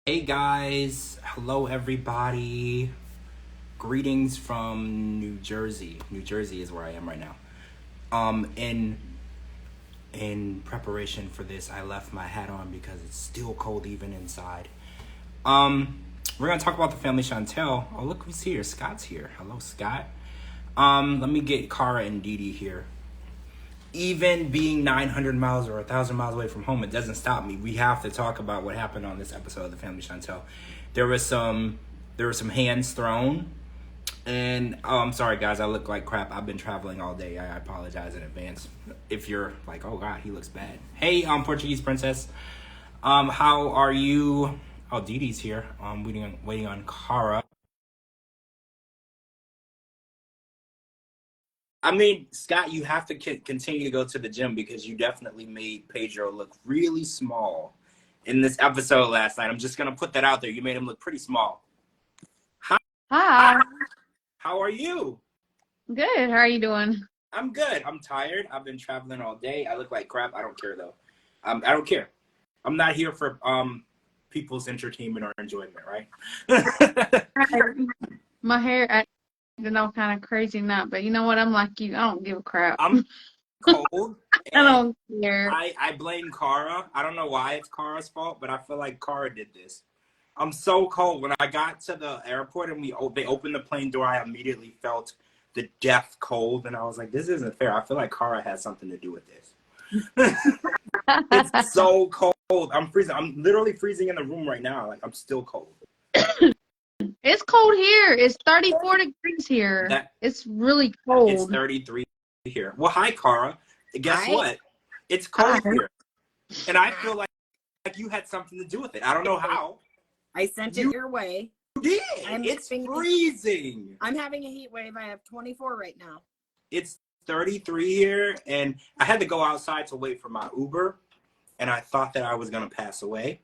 Hey guys, hello everybody. Greetings from New Jersey. New Jersey is where I am right now. In preparation for this, I left my hat on because it's still cold even inside. We're gonna talk about the family Chantel. Oh, look who's here. Scott's here. Hello, Scott. Let me get Cara and DeeDee here. Even being 900 miles or 1,000 miles away from home, it doesn't stop me. We have to talk about what happened on this episode of the family Chantel. There were some hands thrown, and I'm sorry guys, I look like crap. I've been traveling all day. I apologize in advance if you're like, oh god, he looks bad. Hey, Portuguese princess, how are you? Oh, DeeDee's here. Waiting on Cara. I mean, Scott, you have to continue to go to the gym because you definitely made Pedro look really small in this episode last night. I'm just going to put that out there. You made him look pretty small. Hi. Hi. How are you? Good. How are you doing? I'm good. I'm tired. I've been traveling all day. I look like crap. I don't care, though. I don't care. I'm not here for people's entertainment or enjoyment, right? My hair acting all kind of crazy now, but you know what? I'm like you. I don't give a crap. I'm cold. I don't care. I blame Cara. I don't know why it's Cara's fault, but I feel like Cara did this. I'm so cold. When I got to the airport and they opened the plane door, I immediately felt the death cold, and I was like, this isn't fair. I feel like Cara has something to do with this. It's so cold. I'm freezing. I'm literally freezing in the room right now. Like, I'm still cold. It's cold here. It's 34 degrees here. It's really cold. It's 33 here. Well, hi, Cara. Guess what? It's cold here. And I feel like you had something to do with it. I don't know how. I sent it your way. You did. It's freezing. I'm having a heat wave. I have 24 right now. It's 33 here, and I had to go outside to wait for my Uber, and I thought that I was going to pass away.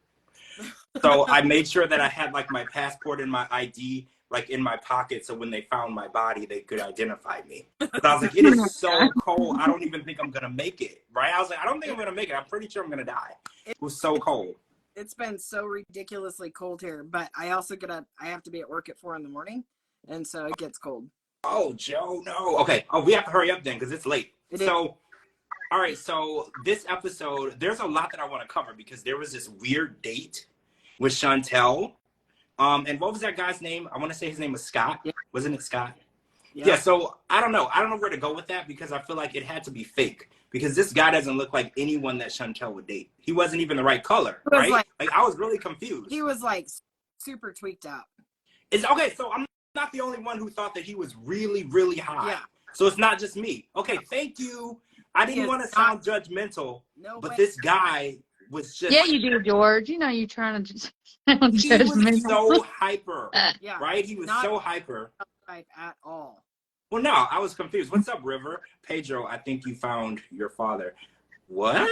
So I made sure that I had like my passport and my ID like in my pocket, so when they found my body, they could identify me. But I was like, it is so cold. I don't even think I'm gonna make it. Right? I was like, I don't think I'm gonna make it. I'm pretty sure I'm gonna die. It was so cold. It's been so ridiculously cold here, but I have to be at work at 4 a.m, and so it gets cold. Oh, Joe, no. Okay. Oh, we have to hurry up then because it's late. All right, so this episode, there's a lot that I want to cover because there was this weird date with Chantel. And what was that guy's name? I want to say his name was Scott. Yeah. Wasn't it Scott? Yeah, so I don't know. I don't know where to go with that because I feel like it had to be fake because this guy doesn't look like anyone that Chantel would date. He wasn't even the right color, right? Like I was really confused. He was like super tweaked out. Okay, so I'm not the only one who thought that he was really, really hot. Yeah. So it's not just me. Okay, thank you. I didn't want to sound judgmental, but this guy was just... Yeah, you do, George. You know you're trying to just sound judgmental. He was so hyper, right? He was so hyper. Not at all. Well, no, I was confused. What's up, River? Pedro, I think you found your father. What?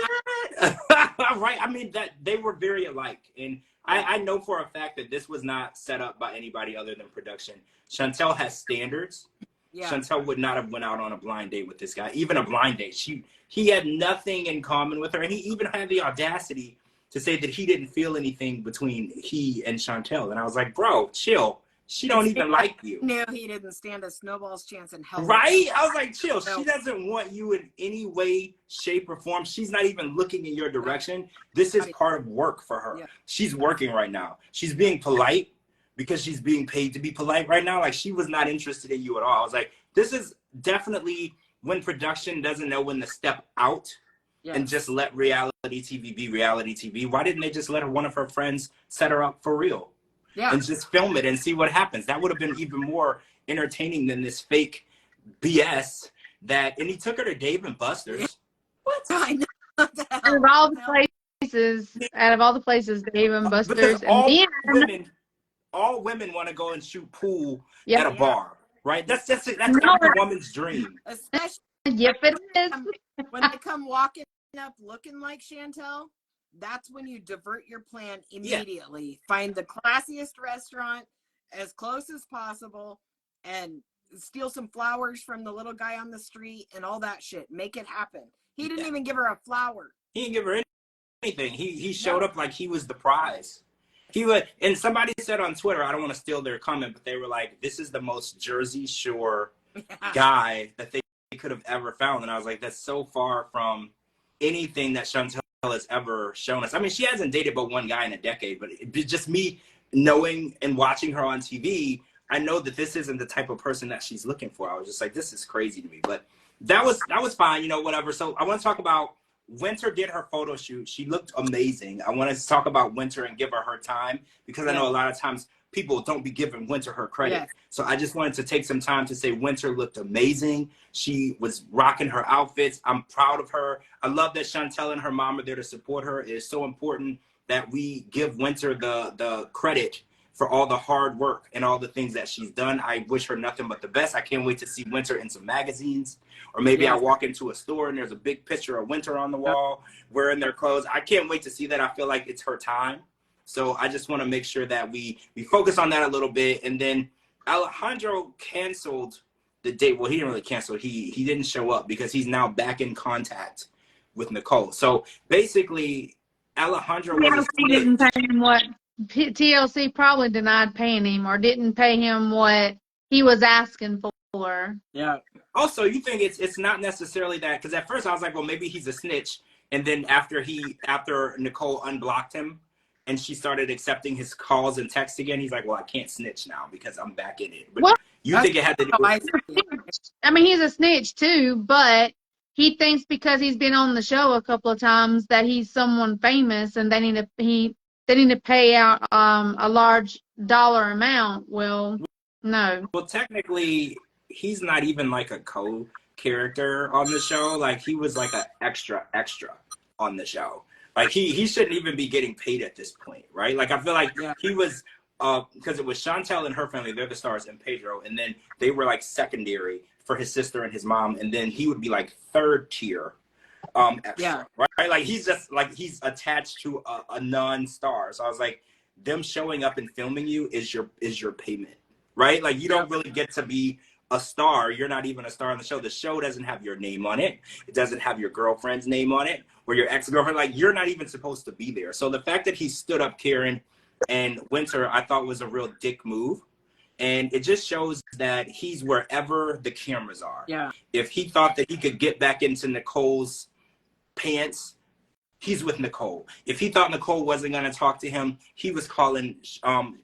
Right? I mean, that they were very alike. And I know for a fact that this was not set up by anybody other than production. Chantel has standards. Yeah. Chantel would not have went out on a blind date with this guy, even a blind date. He had nothing in common with her, and he even had the audacity to say that he didn't feel anything between he and Chantel. And I was like, bro, chill. She don't even like you. No, he didn't stand a snowball's chance in hell. Right? I was like, chill. No. She doesn't want you in any way, shape, or form. She's not even looking in your direction. This is part of work for her. Yeah. She's working right now. She's being polite because she's being paid to be polite right now. Like, she was not interested in you at all. I was like, this is definitely when production doesn't know when to step out and just let reality TV be reality TV. Why didn't they just let one of her friends set her up for real? Yeah. And just film it and see what happens. That would have been even more entertaining than this fake BS and he took her to Dave and Buster's. What? I know. Out of all the places, Dave and Buster's. And all women want to go and shoot pool at a bar, right? That's every woman's dream. Especially it is. When they come walking up looking like Chantel, that's when you divert your plan immediately. Yeah. Find the classiest restaurant as close as possible and steal some flowers from the little guy on the street and all that shit. Make it happen. He didn't even give her a flower. He didn't give her anything. He showed up like he was the prize. He would, and somebody said on Twitter, I don't want to steal their comment, but they were like, this is the most Jersey Shore guy that they could have ever found. And I was like, that's so far from anything that Chantel has ever shown us. I mean, she hasn't dated but one guy in a decade, but just me knowing and watching her on TV, I know that this isn't the type of person that she's looking for. I was just like, this is crazy to me. But that was fine, you know, whatever. So I want to talk about Winter did her photo shoot. She looked amazing. I wanted to talk about Winter and give her time because I know a lot of times people don't be giving Winter her credit. Yeah. So I just wanted to take some time to say Winter looked amazing. She was rocking her outfits. I'm proud of her. I love that Chantel and her mom are there to support her. It is so important that we give Winter the credit for all the hard work and all the things that she's done. I wish her nothing but the best. I can't wait to see Winter in some magazines, or maybe I walk into a store and there's a big picture of Winter on the wall wearing their clothes. I can't wait to see that. I feel like it's her time. So I just want to make sure that we focus on that a little bit. And then Alejandro canceled the date. Well, he didn't really cancel. He didn't show up because he's now back in contact with Nicole. So basically, Alejandro didn't pay him what TLC probably denied paying him or didn't pay him what he was asking for. Yeah. Also, you think it's not necessarily that, because at first I was like, well, maybe he's a snitch. And then after Nicole unblocked him and she started accepting his calls and texts again, he's like, well, I can't snitch now because I'm back in it. But you think it had to do with... I mean, he's a snitch too, but he thinks because he's been on the show a couple of times that he's someone famous and they need to pay out a large dollar amount. Well, no. Well, technically, he's not even like a co-character on the show. Like, he was like an extra on the show. Like, he shouldn't even be getting paid at this point, right? Like, I feel like he was, because it was Chantel and her family, they're the stars, and Pedro, and then they were like secondary for his sister and his mom, and then he would be like third tier extra, right? Like, he's just like, he's attached to a non-star. So I was like, them showing up and filming you is your payment, right? Like, you don't really get to be a star. You're not even a star on the show. The show doesn't have your name on it. It doesn't have your girlfriend's name on it or your ex-girlfriend. Like, you're not even supposed to be there. So the fact that he stood up Karen and Winter, I thought was a real dick move. And it just shows that he's wherever the cameras are. Yeah. If he thought that he could get back into Nicole's pants, he's with Nicole. If he thought Nicole wasn't going to talk to him, he was calling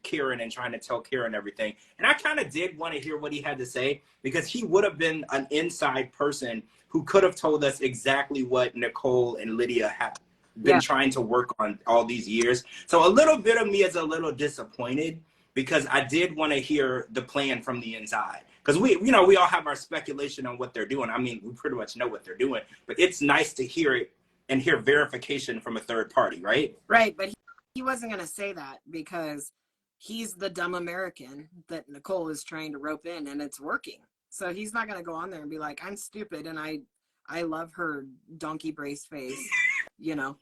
Karen and trying to tell Karen everything. And I kind of did want to hear what he had to say, because he would have been an inside person who could have told us exactly what Nicole and Lydia have been trying to work on all these years. So a little bit of me is a little disappointed, because I did want to hear the plan from the inside. Because we all have our speculation on what they're doing. I mean, we pretty much know what they're doing, but it's nice to hear it and hear verification from a third party, right? Right, but he wasn't going to say that because he's the dumb American that Nicole is trying to rope in, and it's working. So he's not going to go on there and be like, I'm stupid and I love her donkey brace face. You know,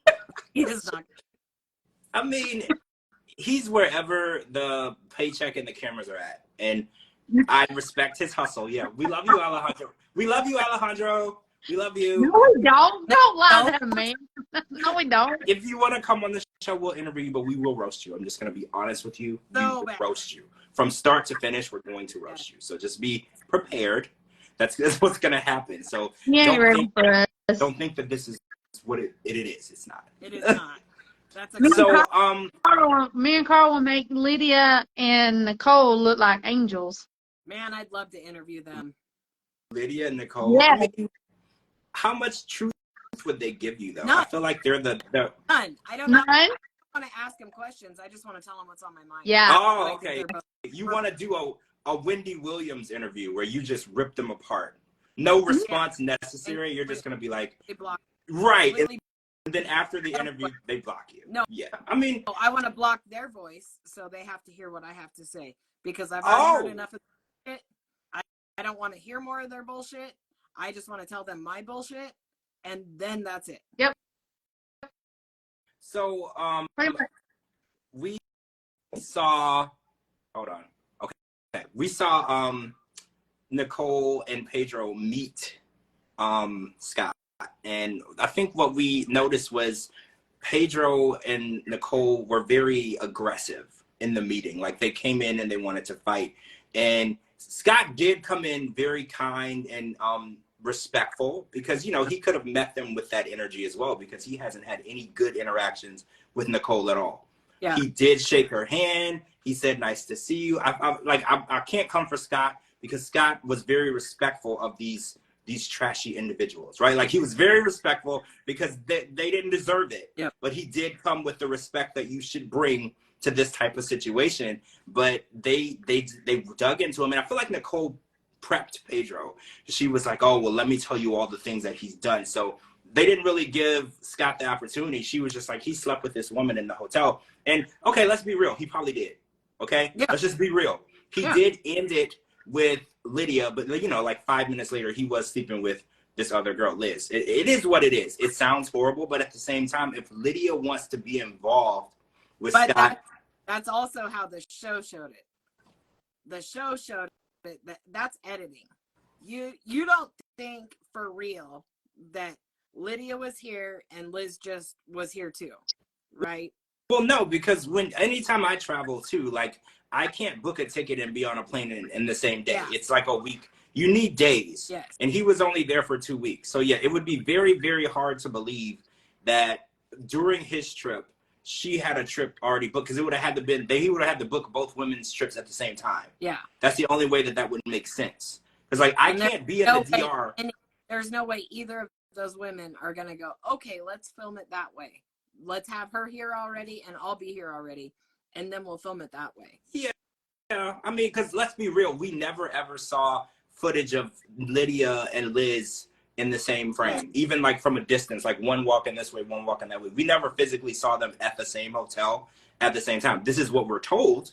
he is not. I mean, he's wherever the paycheck and the cameras are at. And I respect his hustle. Yeah, we love you, Alejandro. We love you, Alejandro. We love you. No, we don't. Don't lie to him, man. No, we don't. If you want to come on the show, we'll interview you, but we will roast you. I'm just going to be honest with you. We will roast you. From start to finish, we're going to roast you. So just be prepared. That's what's going to happen. So don't think that this is what it is. It's not. It is not. That's a me and Carl will make Lydia and Nicole look like angels. Man, I'd love to interview them. Lydia and Nicole? Yeah. I mean, how much truth would they give you, though? None. I feel like they're the... None. I don't know. I want to ask them questions. I just want to tell them what's on my mind. Yeah. Oh, okay. You want to do a Wendy Williams interview where you just rip them apart. No response necessary. You're just going to be like... They block. Right. And then after the interview, they block you. No. Yeah. I mean... I want to block their voice so they have to hear what I have to say. Because I've already heard enough of it. I don't want to hear more of their bullshit. I just want to tell them my bullshit, and then that's it. Yep. So, we saw, hold on. Okay. We saw, Nicole and Pedro meet, Scott. And I think what we noticed was Pedro and Nicole were very aggressive in the meeting. Like, they came in and they wanted to fight. And Scott did come in very kind and respectful, because, you know, he could have met them with that energy as well, because he hasn't had any good interactions with Nicole at all. Yeah. He did shake her hand. He said, "Nice to see you." I can't come for Scott, because Scott was very respectful of these trashy individuals, right? Like, he was very respectful, because they didn't deserve it. Yep. But he did come with the respect that you should bring to this type of situation. But they dug into him, and I feel like Nicole prepped Pedro. She was like, "Oh, well, let me tell you all the things that he's done." So they didn't really give Scott the opportunity. She was just like, he slept with this woman in the hotel. And okay, let's be real. He probably did. Okay? Yeah. Let's just be real. He did end it with Lydia, but, you know, like 5 minutes later, he was sleeping with this other girl, Liz. It is what it is. It sounds horrible, but at the same time, if Lydia wants to be involved with Scott. That's also how the show showed it. The show showed it. That's editing. You don't think for real that Lydia was here and Liz just was here too, right? Well, no, because anytime I travel too, like, I can't book a ticket and be on a plane in the same day. Yeah. It's like a week. You need days. Yes. And he was only there for 2 weeks. So yeah, it would be very, very hard to believe that during his trip, she had a trip already booked, because he would have had to book both women's trips at the same time. Yeah. That's the only way that would make sense. Because, like, I can't be in the DR. And there's no way either of those women are going to go, okay, let's film it that way. Let's have her here already and I'll be here already. And then we'll film it that way. Yeah. I mean, because let's be real. We never, ever saw footage of Lydia and Liz in the same frame. Right. Even, like, from a distance, like one walking this way, one walking that way. We never physically saw them at the same hotel at the same time. This is what we're told.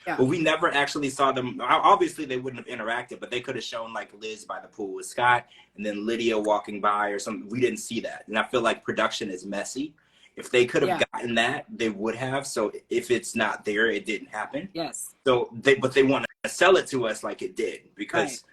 Yeah. But we never actually saw them. Obviously, they wouldn't have interacted, but they could have shown, like, Liz by the pool with Scott and then Lydia walking by or something. We didn't see that. And I feel like production is messy. If they could have gotten that, they would have. So if it's not there, it didn't happen. Yes. So but they want to sell it to us like it did, because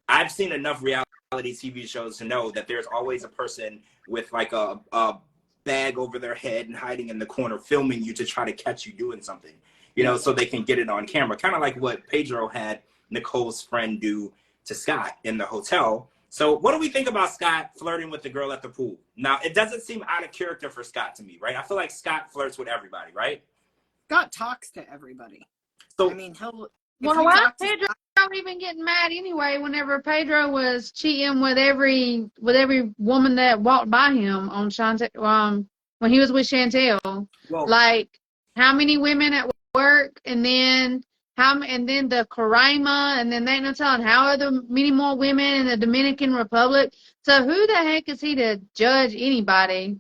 I've seen enough reality TV shows to know that there's always a person with, like, a bag over their head and hiding in the corner filming you to try to catch you doing something, you know, so they can get it on camera. Kind of like what Pedro had Nicole's friend do to Scott in the hotel. So what do we think about Scott flirting with the girl at the pool? Now, it doesn't seem out of character for Scott to me, right? I feel like Scott flirts with everybody, right? Scott talks to everybody. So, I mean, well, why Pedro even getting mad anyway whenever Pedro was cheating with every woman that walked by him on Chantel, when he was with Chantel? Well, like, how many women at work, and then the Caraima, and then they ain't no telling how are the many more women in the Dominican Republic. So who the heck is he to judge anybody?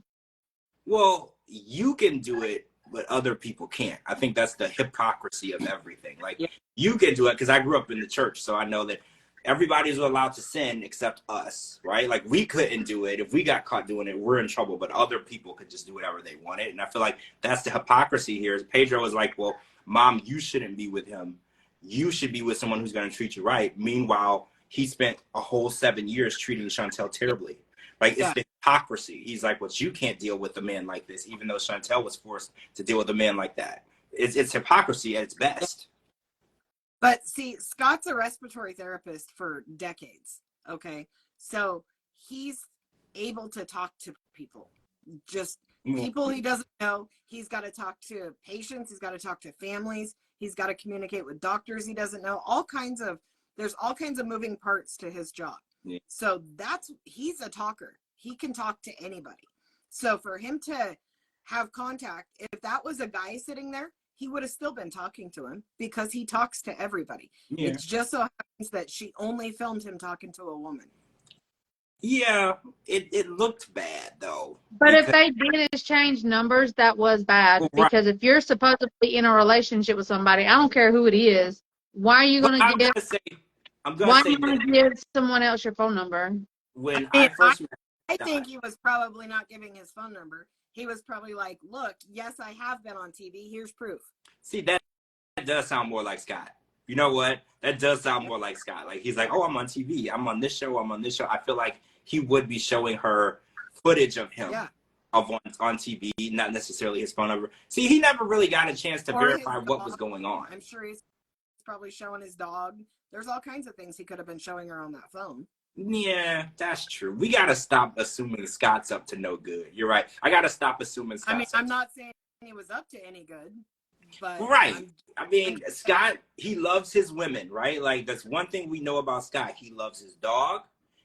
Well, you can do it, but other people can't. I think that's the hypocrisy of everything. Like, you can do it, because I grew up in the church, so I know that everybody's allowed to sin except us, right? Like, we couldn't do it. If we got caught doing it, we're in trouble, but other people could just do whatever they wanted. And I feel like that's the hypocrisy here. Pedro was like, well, Mom, you shouldn't be with him. You should be with someone who's going to treat you right. Meanwhile, he spent a whole 7 years treating Chantel terribly. Like, it's the hypocrisy. He's like, well, you can't deal with a man like this, even though Chantel was forced to deal with a man like that. It's hypocrisy at its best. But see, Scott's a respiratory therapist for decades. Okay. So he's able to talk to people, just people he doesn't know. He's got to talk to patients. He's got to talk to families. He's got to communicate with doctors he doesn't know. There's all kinds of moving parts to his job. Yeah. So he's a talker. He can talk to anybody. So for him to have contact, if that was a guy sitting there, he would have still been talking to him, because he talks to everybody. Yeah. It's just so happens that she only filmed him talking to a woman. Yeah, it looked bad, though. But if they did is change numbers, that was bad. Well, right. Because if you're supposedly in a relationship with somebody, I don't care who it is, why are you going to give someone else your phone number? I think he was probably not giving his phone number. He was probably like, look, yes, I have been on TV. Here's proof. See, that does sound more like Scott. You know what? That does sound more like Scott. Like, he's like, oh, I'm on TV. I'm on this show. I'm on this show. I feel like he would be showing her footage of him on TV, not necessarily his phone number. See, he never really got a chance to Or verify his what dog. was going on. I'm sure he's probably showing his dog. There's all kinds of things he could have been showing her on that phone. Yeah, that's true. We got to stop assuming Scott's up to no good. You're right. I got to stop assuming Scott's I mean, up I'm to not saying he was up to any good, but right. I mean, Scott, he loves his women, right? Like, that's one thing we know about Scott. He loves his dog,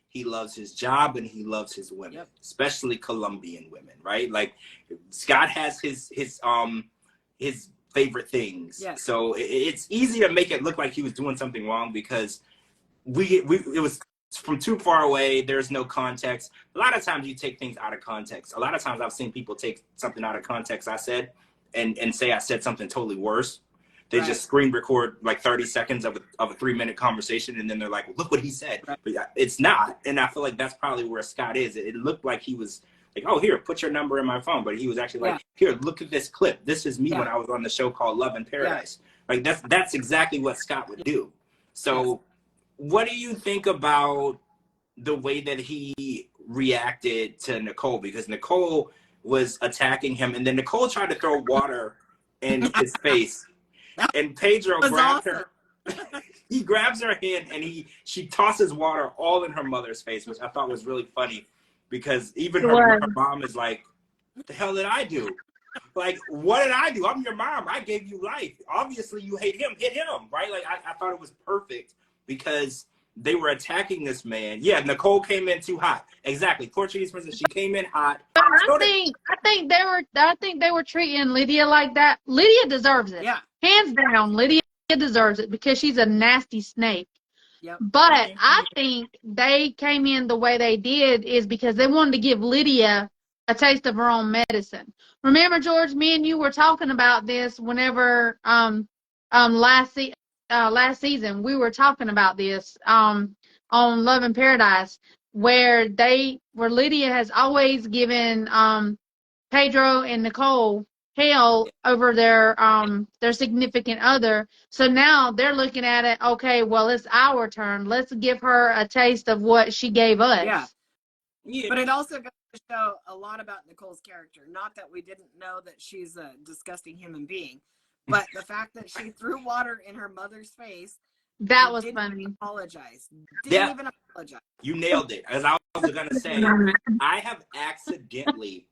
he loves his job, and he loves his women, especially Colombian women, right? Like, Scott has his favorite things. Yes. So it's easy to make it look like he was doing something wrong because it was from too far away. There's no context. A lot of times you take things out of context. A lot of times I've seen people take something out of context I said and say I said something totally worse. They just screen record like 30 seconds of a 3-minute conversation, and then they're like, well, look what he said. Right. But it's not. And I feel like that's probably where Scott is. It looked like he was like, oh, here, put your number in my phone. But he was actually like, here, look at this clip. This is me when I was on the show called Love in Paradise. Like, that's exactly what Scott would do. So what do you think about the way that he reacted to Nicole? Because Nicole was attacking him, and then Nicole tried to throw water in his face. And Pedro grabbed her. He grabs her hand and she tosses water all in her mother's face, which I thought was really funny because even her mom is like, what the hell did I do? Like, what did I do? I'm your mom. I gave you life. Obviously, you hate him. Hit him, right? Like, I thought it was perfect because they were attacking this man. Yeah, Nicole came in too hot. Exactly. Portuguese princess. She came in hot. But I think they were treating Lydia like that. Lydia deserves it. Yeah. Hands down, Lydia deserves it because she's a nasty snake. Yep. But I think they came in the way they did is because they wanted to give Lydia a taste of her own medicine. Remember, George, me and you were talking about this whenever last season we were talking about this on Love in Paradise, where Lydia has always given Pedro and Nicole hell over their significant other. So now they're looking at it, okay, well, it's our turn. Let's give her a taste of what she gave us. Yeah. But it also goes to show a lot about Nicole's character. Not that we didn't know that she's a disgusting human being, but the fact that she threw water in her mother's face. That was funny. Apologize. Didn't even apologize. You nailed it. As I was going to say, I have accidentally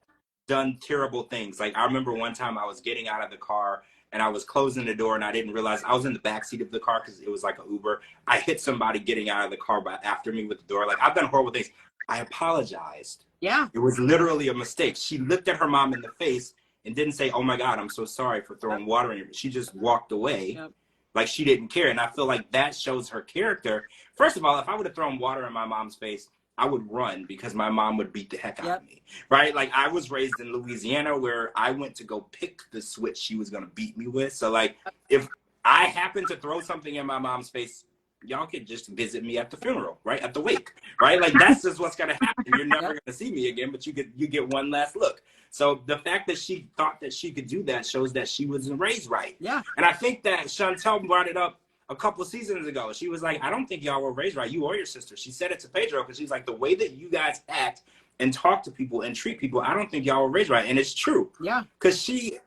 done terrible things. Like, I remember one time I was getting out of the car and I was closing the door and I didn't realize I was in the back seat of the car because it was like an Uber. I hit somebody getting out of the car after me with the door. Like, I've done horrible things. I apologized. Yeah. It was literally a mistake. She looked at her mom in the face and didn't say, oh my God, I'm so sorry for throwing water in you. She just walked away. Yep. Like, she didn't care. And I feel like that shows her character. First of all, if I would have thrown water in my mom's face, I would run because my mom would beat the heck out of me, right? Like, I was raised in Louisiana where I went to go pick the switch she was going to beat me with. So, like, if I happened to throw something in my mom's face, y'all could just visit me at the funeral, right? At the wake, right? Like, that's just what's going to happen. You're never going to see me again, but you get one last look. So the fact that she thought that she could do that shows that she wasn't raised right. Yeah. And I think that Chantel brought it up a couple seasons ago. She was like, I don't think y'all were raised right, you or your sister. She said it to Pedro because she's like, the way that you guys act and talk to people and treat people, I don't think y'all were raised right. And it's true. Yeah. Because she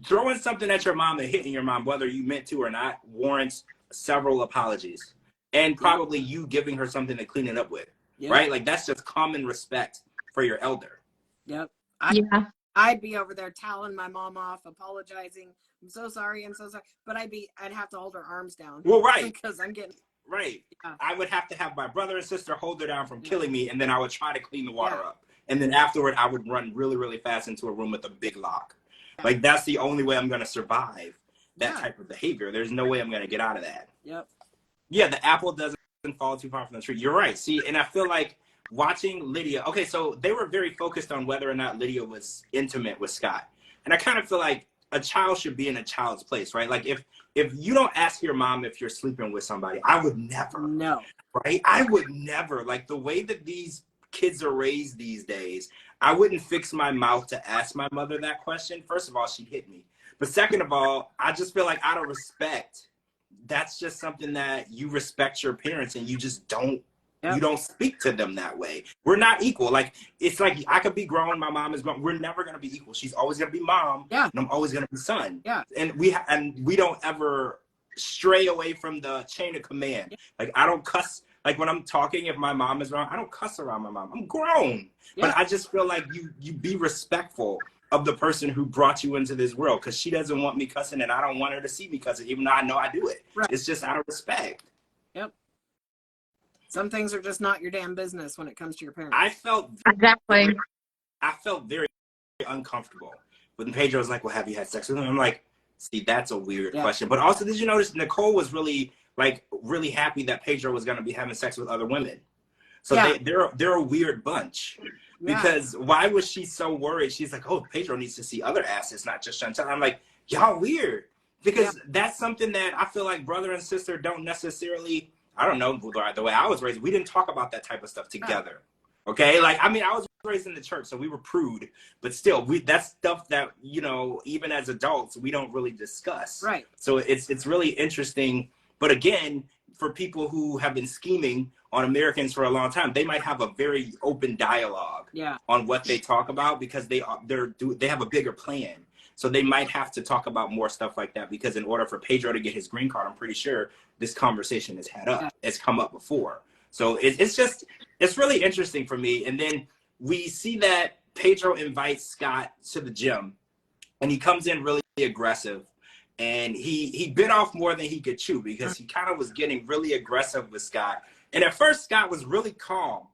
throwing something at your mom and hitting your mom, whether you meant to or not, warrants several apologies. And probably you giving her something to clean it up with. Yeah. Right? Like, that's just common respect for your elder. Yep. I'd be over there toweling my mom off, apologizing. I'm so sorry. But I'd have to hold her arms down. Well, right. Because I'm getting. Right. Yeah. I would have to have my brother and sister hold her down from killing me, and then I would try to clean the water up. And then afterward, I would run really, really fast into a room with a big lock. Yeah. Like, that's the only way I'm going to survive that type of behavior. There's no way I'm going to get out of that. Yep. Yeah, the apple doesn't fall too far from the tree. You're right. See, and I feel like watching Lydia, okay, so they were very focused on whether or not Lydia was intimate with Scott. And I kind of feel like a child should be in a child's place, right? Like, if you don't ask your mom if you're sleeping with somebody, I would never. No. Right? I would never. Like, the way that these kids are raised these days, I wouldn't fix my mouth to ask my mother that question. First of all, she'd hit me. But second of all, I just feel like out of respect, that's just something that you respect your parents and you just don't Yep. You don't speak to them that way. We're not equal. Like, it's like I could be grown, my mom is grown. We're never gonna be equal. She's always gonna be mom, Yeah. and I'm always gonna be son. Yeah. And we don't ever stray away from the chain of command. Yeah. Like, I don't cuss. Like, when I'm talking, if my mom is wrong, I don't cuss around my mom. I'm grown. Yeah. But I just feel like you be respectful of the person who brought you into this world, because she doesn't want me cussing and I don't want her to see me cussing, even though I know I do it. Right. It's just out of respect. Yep. Some things are just not your damn business when it comes to your parents. I felt very uncomfortable when Pedro was like, well, have you had sex with him? I'm like, see, that's a weird question. But also, did you notice Nicole was really happy that Pedro was going to be having sex with other women? So they're a weird bunch. Because why was she so worried? She's like, oh, Pedro needs to see other asses, not just Chantel. I'm like, y'all weird. Because that's something that I feel like brother and sister don't necessarily, I don't know, the way I was raised, we didn't talk about that type of stuff together. Okay? Like, I mean, I was raised in the church, so we were prude. But still, that's stuff that, you know, even as adults, we don't really discuss. Right. So it's really interesting. But again, for people who have been scheming on Americans for a long time, they might have a very open dialogue on what they talk about, because they have a bigger plan. So they might have to talk about more stuff like that, because in order for Pedro to get his green card, I'm pretty sure this conversation has come up before. So it's really interesting for me. And then we see that Pedro invites Scott to the gym, and he comes in really aggressive. And he bit off more than he could chew, because he kind of was getting really aggressive with Scott. And at first, Scott was really calm,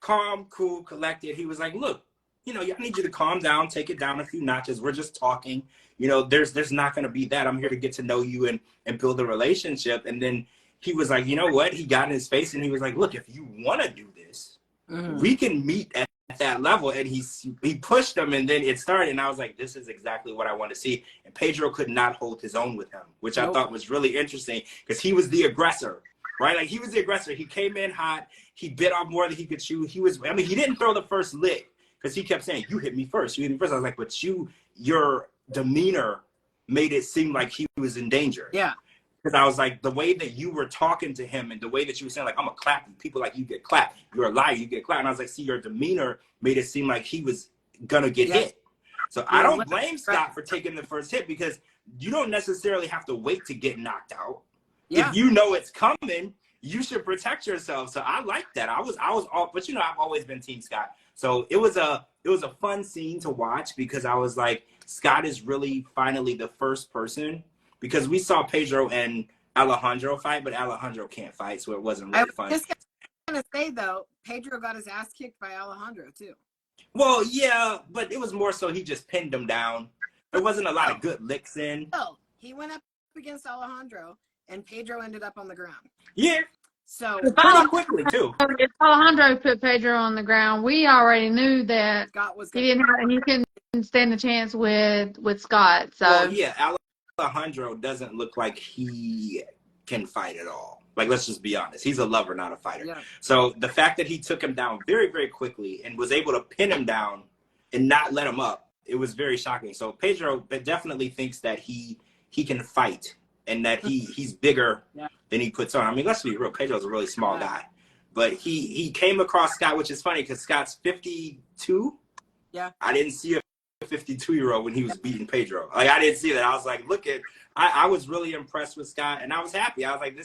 cool, collected. He was like, look, you know, I need you to calm down, take it down a few notches. We're just talking. You know, there's not going to be that. I'm here to get to know you and build a relationship. And then he was like, you know what? He got in his face and he was like, look, if you want to do this, we can meet at that level. And he pushed him, and then it started. And I was like, this is exactly what I want to see. And Pedro could not hold his own with him, which I thought was really interesting, because he was the aggressor. Right? Like, he was the aggressor. He came in hot. He bit off more than he could chew. He didn't throw the first lick, because he kept saying, you hit me first. You hit me first. I was like, but your demeanor made it seem like he was in danger. Yeah. Because I was like, the way that you were talking to him and the way that you were saying, like, I'm going to clap you. People like you get clapped. You're a liar. You get clapped. And I was like, see, your demeanor made it seem like he was going to get hit. So I don't blame Scott for taking the first hit, because you don't necessarily have to wait to get knocked out. If you know it's coming, you should protect yourself. So I like that. I was all, but you know, I've always been Team Scott. So it was a fun scene to watch, because I was like, Scott is really finally the first person, because we saw Pedro and Alejandro fight, but Alejandro can't fight, so it wasn't really fun. I was just gonna say though, Pedro got his ass kicked by Alejandro too. Well, yeah, but it was more so he just pinned him down. There wasn't a lot of good licks in. Oh, he went up against Alejandro, and Pedro ended up on the ground. Yeah. So pretty quickly too. If Alejandro put Pedro on the ground, we already knew that Scott was he couldn't stand a chance with Scott. So well, yeah, Alejandro doesn't look like he can fight at all. Like, let's just be honest. He's a lover, not a fighter. Yeah. So the fact that he took him down very, very quickly and was able to pin him down and not let him up, it was very shocking. So Pedro definitely thinks that he can fight, and that he's bigger than he puts on. I mean, let's be real. Pedro's a really small guy. But he came across Scott, which is funny, because Scott's 52. Yeah. I didn't see a 52-year-old when he was beating Pedro. Like, I didn't see that. I was like, I was really impressed with Scott, and I was happy. I was like,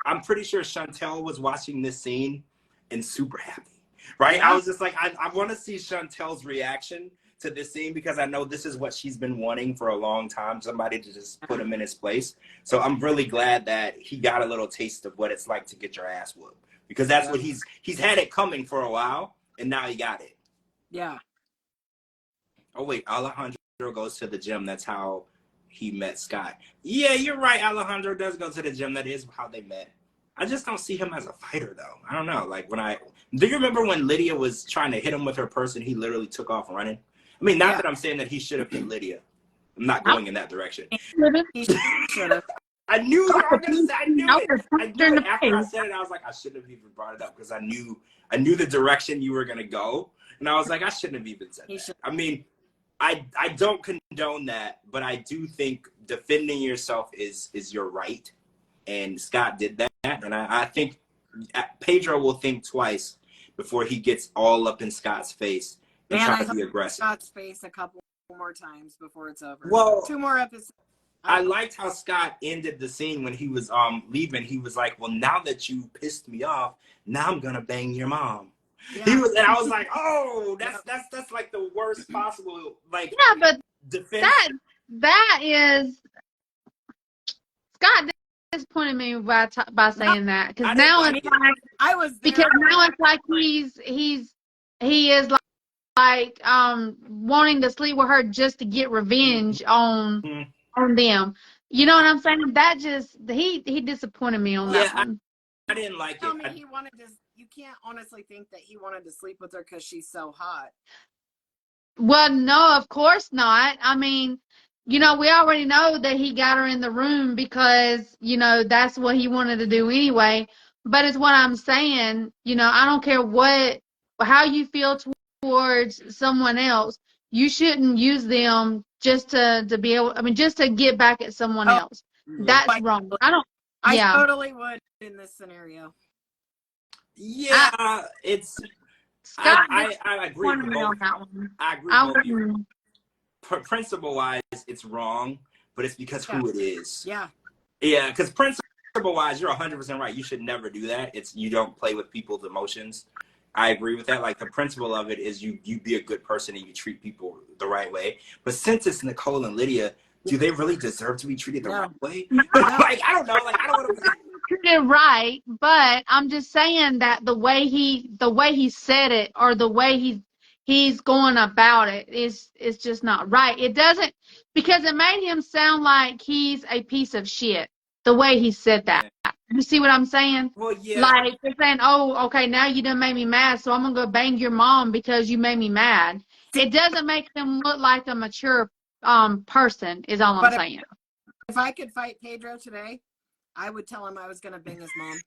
I'm pretty sure Chantel was watching this scene and super happy, right? Yeah. I was just like, I want to see Chantel's reaction to this scene, because I know this is what she's been wanting for a long time, somebody to just put him in his place. So I'm really glad that he got a little taste of what it's like to get your ass whooped, because that's what he's had it coming for a while, and now he got it. Yeah. Oh, wait, Alejandro goes to the gym. That's how he met Scott. Yeah, you're right. Alejandro does go to the gym. That is how they met. I just don't see him as a fighter, though. I don't know. Like, do you remember when Lydia was trying to hit him with her purse and he literally took off running? I mean, not that I'm saying that he should have hit Lydia. I'm not going in that direction. He should have. I knew you were going to say. I knew it. After I said it, I was like, I shouldn't have even brought it up, because I knew the direction you were going to go. And I was like, I shouldn't have even said that. I mean, I don't condone that, but I do think defending yourself is your right. And Scott did that. And I think Pedro will think twice before he gets all up in Scott's face and Man, try to be aggressive. Scott's face a couple more times before it's over. Well, 2 more episodes. I liked how Scott ended the scene when he was leaving. He was like, "Well, now that you pissed me off, now I'm gonna bang your mom." Yeah. He was, and I was like, "Oh, that's like the worst possible like." Yeah, but defense. that is Scott disappointed me by saying that, because now it's like I was there. because now it's like he is like wanting to sleep with her just to get revenge on them. You know what I'm saying? That just he disappointed me on that one. I didn't like Tell it. me he wanted to. You can't honestly think that he wanted to sleep with her because she's so hot. Well, no, of course not. I mean, you know, we already know that he got her in the room because, you know, that's what he wanted to do anyway. But it's what I'm saying, you know, I don't care how you feel towards someone else. You shouldn't use them just to be able, I mean, just to get back at someone else. That's wrong. I totally would in this scenario. Yeah, it's. Scott, I agree with both. I agree with you. Principle-wise, it's wrong, but it's because who it is. Yeah. Yeah, because principle-wise, you're 100% right. You should never do that. You don't play with people's emotions. I agree with that. Like, the principle of it is you be a good person and you treat people the right way. But since it's Nicole and Lydia, do they really deserve to be treated the right way? Like, I don't know. Like, I don't want to. Treated right, but I'm just saying that the way he said it, or the way he's going about it is just not right. It doesn't, because it made him sound like he's a piece of shit the way he said that. You see what I'm saying? Well, yeah. Like, they're saying, "Oh, okay, now you done made me mad, so I'm gonna go bang your mom because you made me mad." It doesn't make him look like a mature person, is all I'm saying. If I could fight Pedro today, I would tell him I was going to bang his mom.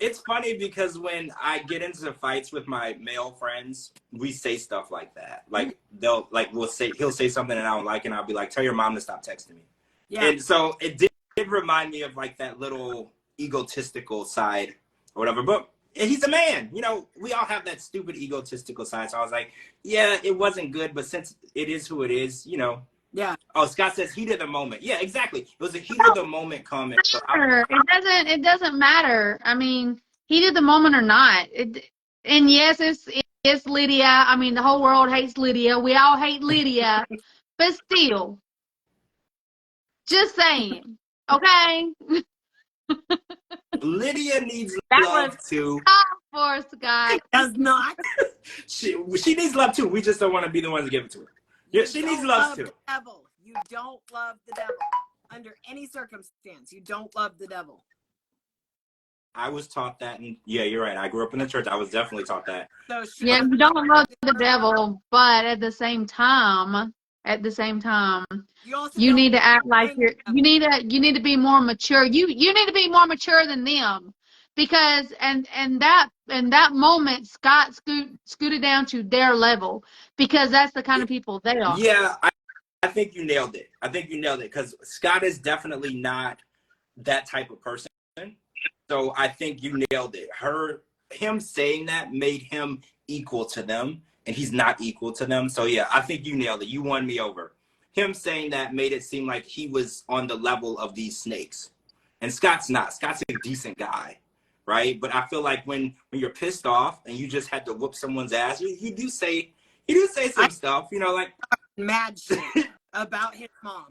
It's funny because when I get into fights with my male friends, we say stuff like that. Like, he'll say something and I don't like it, and I'll be like, "Tell your mom to stop texting me." Yeah. And so it did remind me of like that little egotistical side or whatever. But he's a man. You know, we all have that stupid egotistical side. So I was like, yeah, it wasn't good, but since it is who it is, you know. Yeah. Oh, Scott says heat of the moment. Yeah, exactly. It was a heat of the moment comment. So it doesn't matter. I mean, heat of the moment or not. And yes, it's Lydia. I mean, the whole world hates Lydia. We all hate Lydia. But still, just saying. Okay? Lydia needs love too. For Scott. Does not. She needs love too. We just don't want to be the ones to give it to her. Yeah, she needs love too. Devil. You don't love the devil. Under any circumstance, you don't love the devil. I was taught that, and yeah, you're right. I grew up in the church. I was definitely taught that. So yeah, you don't love the devil, but at the same time, you need to act like you need to be more mature. You need to be more mature than them, because and that moment Scott scooted down to their level, because that's the kind of people they are. Yeah, I think you nailed it. Because Scott is definitely not that type of person. So I think you nailed it. Him saying that made him equal to them, and he's not equal to them. So yeah, I think you nailed it. You won me over. Him saying that made it seem like he was on the level of these snakes. And Scott's not. Scott's a decent guy, right? But I feel like when you're pissed off and you just had to whoop someone's ass, you do say some stuff, you know, like mad shit about his mom.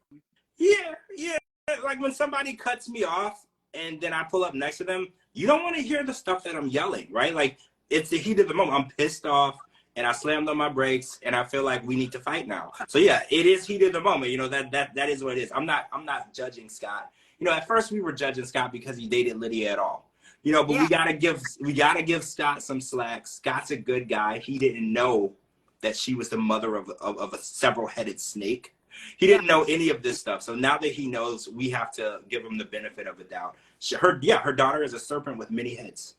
Yeah. Like when somebody cuts me off and then I pull up next to them, you don't want to hear the stuff that I'm yelling, right? Like, it's the heat of the moment. I'm pissed off and I slammed on my brakes and I feel like we need to fight now. So yeah, it is heat of the moment. You know, that is what it is. I'm not judging Scott. You know, at first we were judging Scott because he dated Lydia at all. You know, but we gotta give Scott some slack. Scott's a good guy. He didn't know that she was the mother of a several-headed snake. He didn't know any of this stuff. So now that he knows, we have to give him the benefit of the doubt. Her daughter is a serpent with many heads.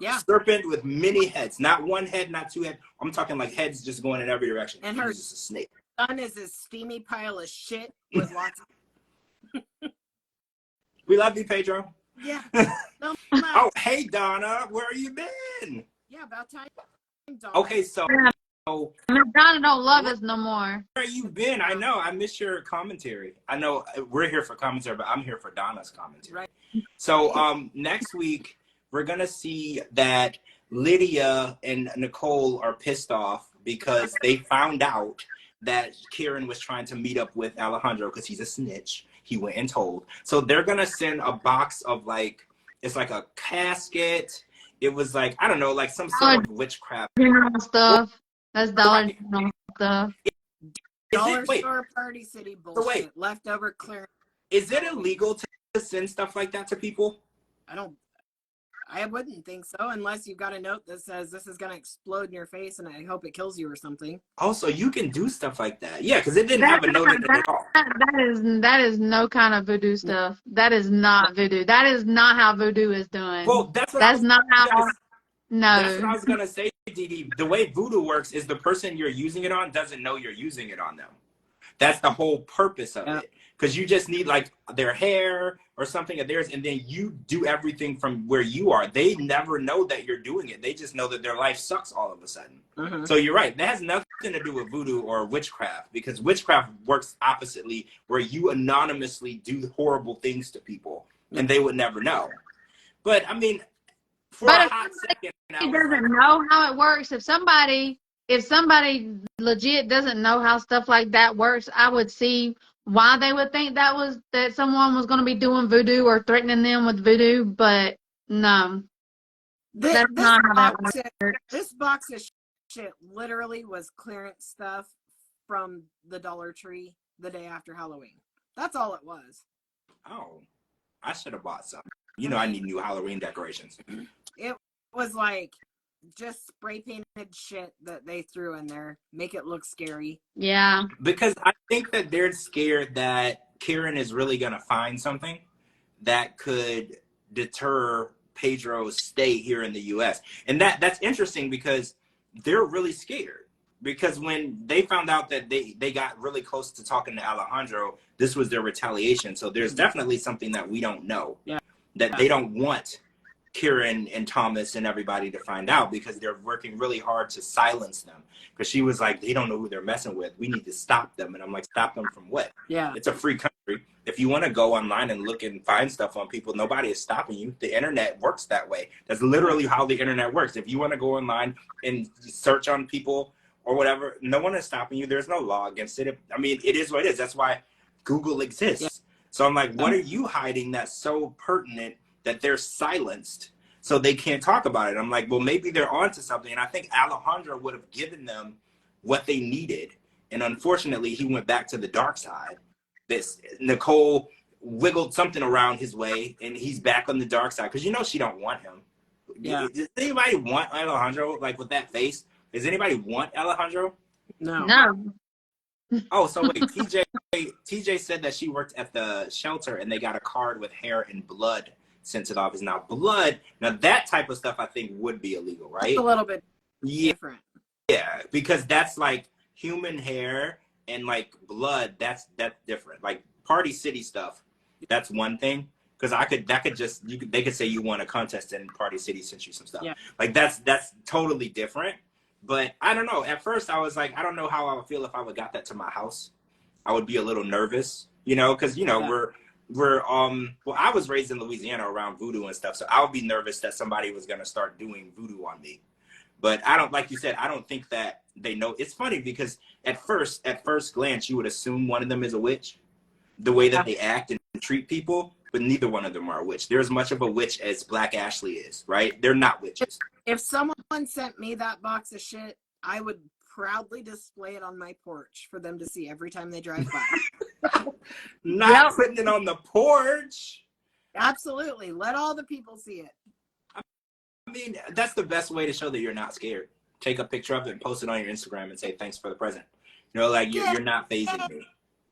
Yeah. Serpent with many heads. Not one head, not two heads. I'm talking like heads just going in every direction. And her just a snake. Son is a steamy pile of shit with lots of... We love you, Pedro. Yeah. No, Oh, hey, Donna. Where have you been? yeah, about time. Donna. Okay, so Donna don't love us no more. where you been? I know. I miss your commentary. I know we're here for commentary, but I'm here for Donna's commentary. Right. So next week, we're going to see that Lydia and Nicole are pissed off because they found out that Karen was trying to meet up with Alejandro because he's a snitch. He went and told. So they're going to send a box of like, it's like a casket. It was like, I don't know, like some sort of witchcraft. General stuff. That's Dollar General stuff. Dollar wait, Store Party City bullshit. wait. Leftover clearance. Is it illegal to send stuff like that to people? I wouldn't think so, unless you've got a note that says this is going to explode in your face and I hope it kills you or something. Also, you can do stuff like that. Yeah, because it didn't have a note in it at all. That is no kind of voodoo stuff. That is not voodoo. That is not how voodoo is done. Well, that's not how. No. That's what I was gonna say, DeeDee. The way voodoo works is the person you're using it on doesn't know you're using it on them. That's the whole purpose of it. Because you just need like their hair or something of theirs, and then you do everything from where you are. They never know that you're doing it. They just know that their life sucks all of a sudden. Mm-hmm. So you're right. That has nothing to do with voodoo or witchcraft, because witchcraft works oppositely, where you anonymously do horrible things to people and they would never know. But I mean, for a hot second, He doesn't know how it works. If somebody legit doesn't know how stuff like that works, I would see why they would think that someone was going to be doing voodoo or threatening them with voodoo. But no, that's not how that works. This box of shit literally was clearance stuff from the Dollar Tree the day after Halloween. That's all it was. Oh, I should have bought some. You know, I need new Halloween decorations. It was like just spray painted shit that they threw in there, make it look scary. Yeah. Because I think that they're scared that Karen is really going to find something that could deter Pedro's stay here in the U.S. And that's interesting because they're really scared. Because when they found out that they got really close to talking to Alejandro, this was their retaliation. So there's definitely something that we don't know. Yeah. That they don't want Karen and Thomas and everybody to find out, because they're working really hard to silence them. Because she was like, they don't know who they're messing with. We need to stop them. And I'm like, stop them from what? Yeah. It's a free country. If you want to go online and look and find stuff on people, nobody is stopping you. The internet works that way. That's literally how the internet works. If you want to go online and search on people or whatever, no one is stopping you. There's no law against it. I mean, it is what it is. That's why Google exists. Yeah. So I'm like, what are you hiding that's so pertinent that they're silenced so they can't talk about it? I'm like, well, maybe they're onto something. And I think Alejandro would have given them what they needed. And unfortunately, he went back to the dark side. Nicole wiggled something around his way, and he's back on the dark side. Because you know she don't want him. Yeah. Does anybody want Alejandro, like, with that face? Does anybody want Alejandro? No. No. Oh, so wait, TJ said that she worked at the shelter and they got a card with hair and blood sent to the office. Now that type of stuff I think would be illegal, right? It's a little bit different. Yeah, because that's like human hair and like blood, that's different. Like Party City stuff, that's one thing. Because they could say you won a contest in Party City, sent you some stuff. Yeah. Like that's totally different. But I don't know. At first, I was like, I don't know how I would feel if I would got that to my house. I would be a little nervous, you know, because we're well, I was raised in Louisiana around voodoo and stuff, so I would be nervous that somebody was gonna start doing voodoo on me. But I don't, like you said, I don't think that they know. It's funny because at first glance, you would assume one of them is a witch, the way that they act and treat people. But neither one of them are a witch. They're as much of a witch as Black Ashley is, right? They're not witches. If someone sent me that box of shit, I would proudly display it on my porch for them to see every time they drive by. Not putting it on the porch. Absolutely. Let all the people see it. I mean, that's the best way to show that you're not scared. Take a picture of it and post it on your Instagram and say, thanks for the present. You know, like you're not phasing me.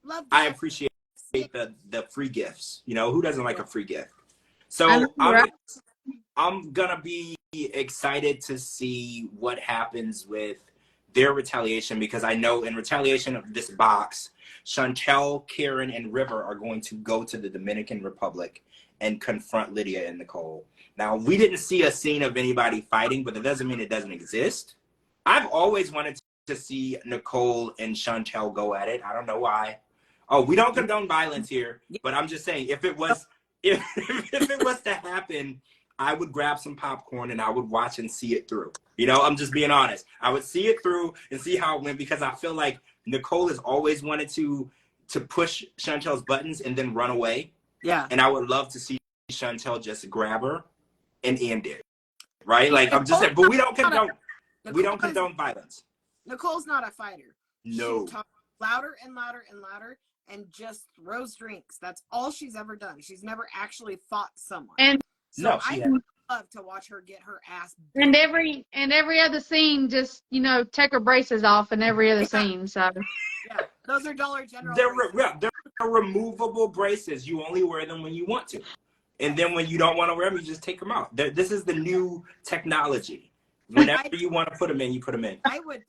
Love I appreciate the free gifts. You know, who doesn't like a free gift? So I'm gonna be excited to see what happens with their retaliation, because I know in retaliation of this box, Chantel, Karen, and River are going to go to the Dominican Republic and confront Lydia and Nicole. Now, we didn't see a scene of anybody fighting, but that doesn't mean it doesn't exist. I've always wanted to see Nicole and Chantel go at it. I don't know why. Oh, we don't condone violence here, but I'm just saying, if it was to happen, I would grab some popcorn and I would watch and see it through. You know, I'm just being honest. I would see it through and see how it went, because I feel like Nicole has always wanted to push Chantel's buttons and then run away. Yeah. And I would love to see Chantel just grab her and end it. Right? Like, I'm just saying, but we don't condone violence. Nicole's not a fighter. No. She talks louder and louder and louder and just throws drinks. That's all she's ever done. She's never actually fought someone. And so no, I love to watch her get her ass beat. And every other scene, just, you know, take her braces off in every other scene. So yeah, those are Dollar General. They're removable braces. You only wear them when you want to, and then when you don't want to wear them, you just take them out. This is the new technology. Whenever you want to put them in, you put them in. I would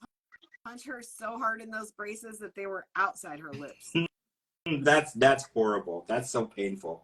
punch her so hard in those braces that they were outside her lips. That's horrible. That's so painful.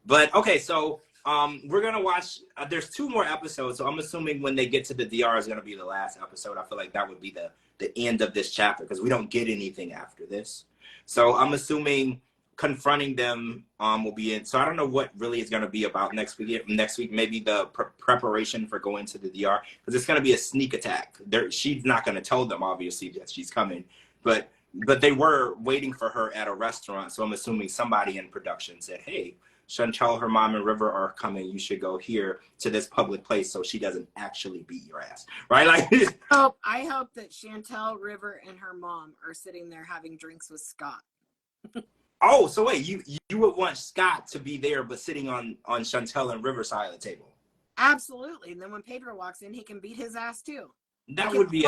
But okay, so we're gonna watch. There's 2 more episodes, so I'm assuming when they get to the DR is gonna be the last episode. I feel like that would be the end of this chapter, because we don't get anything after this. So I'm assuming confronting them will be in. So I don't know what really is gonna be about next week. Next week, maybe the preparation for going to the DR, because it's gonna be a sneak attack. She's not gonna tell them, obviously, that she's coming, but they were waiting for her at a restaurant. So I'm assuming somebody in production said, hey, Chantel, her mom, and River are coming. You should go here to this public place so she doesn't actually beat your ass. Right? Like, I hope that Chantel, River, and her mom are sitting there having drinks with Scott. Oh, so wait, you would want Scott to be there, but sitting on Chantel and River's side of the table? Absolutely. And then when Pedro walks in, he can beat his ass too. That would be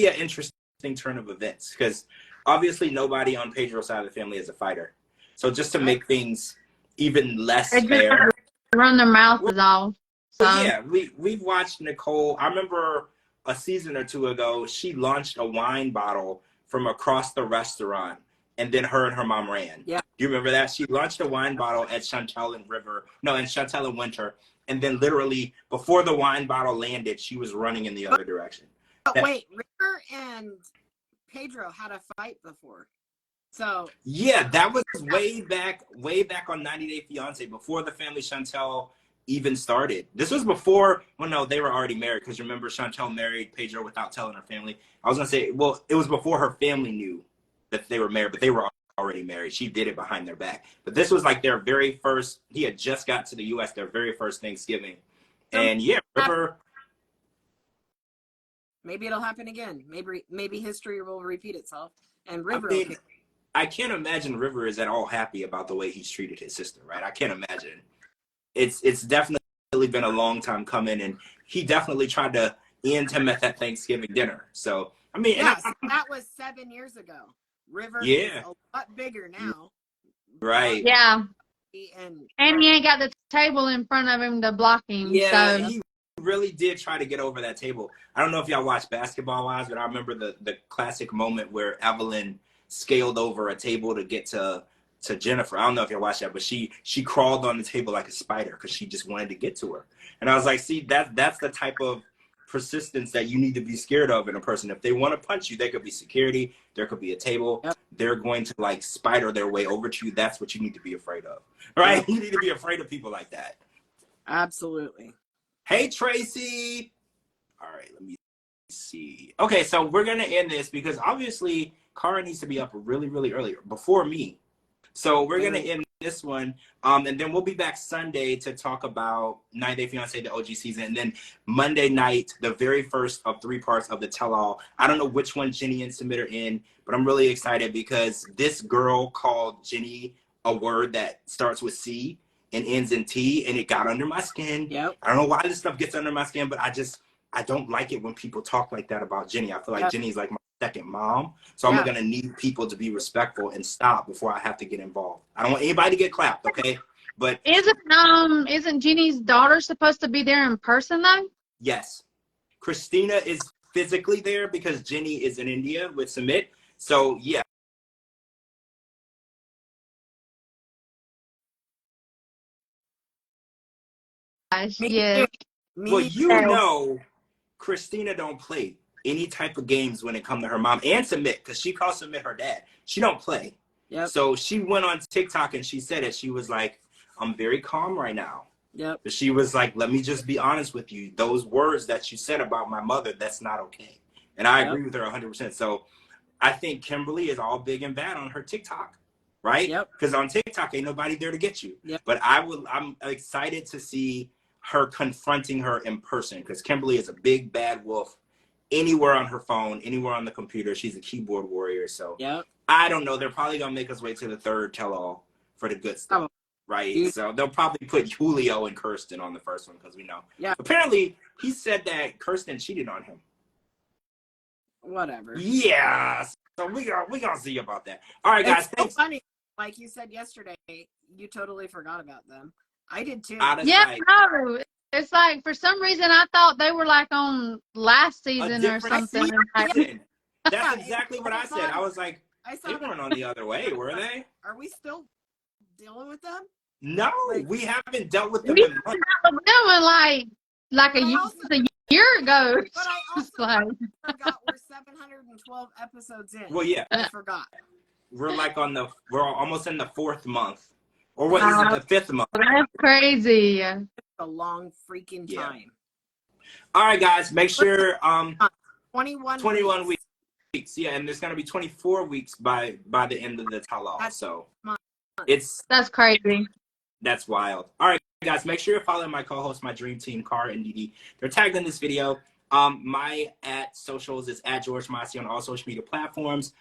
an interesting turn of events, because obviously nobody on Pedro's side of the family is a fighter. So just to make things even less fair, run their mouths off. So yeah, we've watched Nicole. I remember a season or 2 ago, she launched a wine bottle from across the restaurant, and then her and her mom ran. Yeah. Do you remember that? She launched a wine bottle at Chantel and Winter, and then literally before the wine bottle landed, she was running in the other direction. But wait, River and Pedro had a fight before. So yeah, that was way back on 90 Day Fiance, before the family Chantel even started. This was before, well, no, they were already married, because remember, Chantel married Pedro without telling her family. I was gonna say, well, it was before her family knew that they were married, but they were already married. She did it behind their back. But this was like their very first, he had just got to the US, their very first Thanksgiving. And yeah, River. Maybe it'll happen again. Maybe history will repeat itself. And River, I can't imagine River is at all happy about the way he's treated his sister, right? I can't imagine. It's definitely been a long time coming, and he definitely tried to end him at that Thanksgiving dinner. So, I mean, yes, that was 7 years ago. River is a lot bigger now. Right. Yeah. And he ain't got the table in front of him to block him. Yeah, so. he really did try to get over that table. I don't know if y'all watch Basketball Wives, but I remember the classic moment where Evelyn scaled over a table to get to Jennifer. I don't know if y'all watched that, but she crawled on the table like a spider because she just wanted to get to her. And I was like, see, that's the type of persistence that you need to be scared of in a person. If they want to punch you, there could be security, there could be a table. Yep. They're going to like spider their way over to you. That's what you need to be afraid of, right? Yep. You need to be afraid of people like that. Absolutely. Hey, Tracy. All right, let me see. Okay, so we're going to end this because obviously Cara needs to be up really, really early before me. So we're going to end this one. And then we'll be back Sunday to talk about 90 Day Fiance, the OG season. And then Monday night, the very first of 3 parts of the tell-all. I don't know which one Jenny and Submit are in, but I'm really excited because this girl called Jenny a word that starts with C and ends in T, and it got under my skin. Yep. I don't know why this stuff gets under my skin, but I don't like it when people talk like that about Jenny. I feel like Jenny's like my second mom. So I'm going to need people to be respectful and stop before I have to get involved. I don't want anybody to get clapped, okay? But isn't Jenny's daughter supposed to be there in person though? Yes. Christina is physically there because Jenny is in India with Submit. So yeah, gosh, Me yes. too. Well, Me you Yes. know, Christina don't play any type of games when it comes to her mom and Submit, because she calls Submit her dad. She don't play. Yep. So she went on TikTok and she said it. She was like, I'm very calm right now. Yep. But she was like, let me just be honest with you. Those words that you said about my mother, that's not okay. And I agree with her 100%. So I think Kimberly is all big and bad on her TikTok, right? Yep. Because on TikTok, ain't nobody there to get you. Yep. But I'm excited to see her confronting her in person, because Kimberly is a big bad wolf anywhere on her phone, anywhere on the computer. She's a keyboard warrior. So Yep. I don't know. They're probably going to make us wait to the third tell-all for the good stuff. Right, Dude. so they'll probably put Julio and Kirsten on the first one, because we know. Yeah. Apparently, he said that Kirsten cheated on him. Whatever. Yeah. So we gonna see about that. All right, guys. It's so Thanks. funny. Like you said yesterday, you totally forgot about them. I did too. Out of Yeah, sight. no. It's like for some reason I thought they were like on last season or different something. season. That's Yeah, exactly what I said. I was like, I saw they that. weren't on the other way, were they? Are we still dealing with them? No, Like- we haven't dealt with them We in months. them like a year ago. But I It's also like, forgot we're 712 episodes in. Well, yeah, I forgot. we're almost in the 4th month, or what is it, the 5th month? that's crazy. It's a long freaking Yeah. time. All right, guys, make sure 21 weeks. Yeah, and there's gonna be 24 weeks by the end of the tell-all. That's So months. That's crazy. that's wild. All right, guys, make sure you're following my co-host, my dream team, Cara and DeeDee. They're tagged in this video. My @socials is @George Mossey on all social media platforms.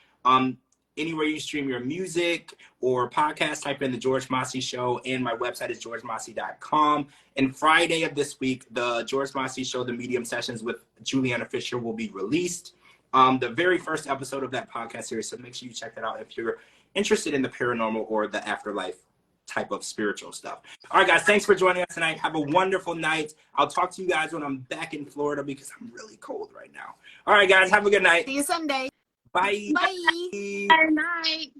Anywhere you stream your music or podcast, type in The George Mossey Show, and my website is georgemossey.com. And Friday of this week, the George Mossey Show, the Medium Sessions with Juliana Fisher, will be released. The very first episode of that podcast series, so make sure you check that out if you're interested in the paranormal or the afterlife type of spiritual stuff. All right, guys, thanks for joining us tonight. Have a wonderful night. I'll talk to you guys when I'm back in Florida, because I'm really cold right now. All right, guys, have a good night. See you Sunday. Bye. Bye. Good night.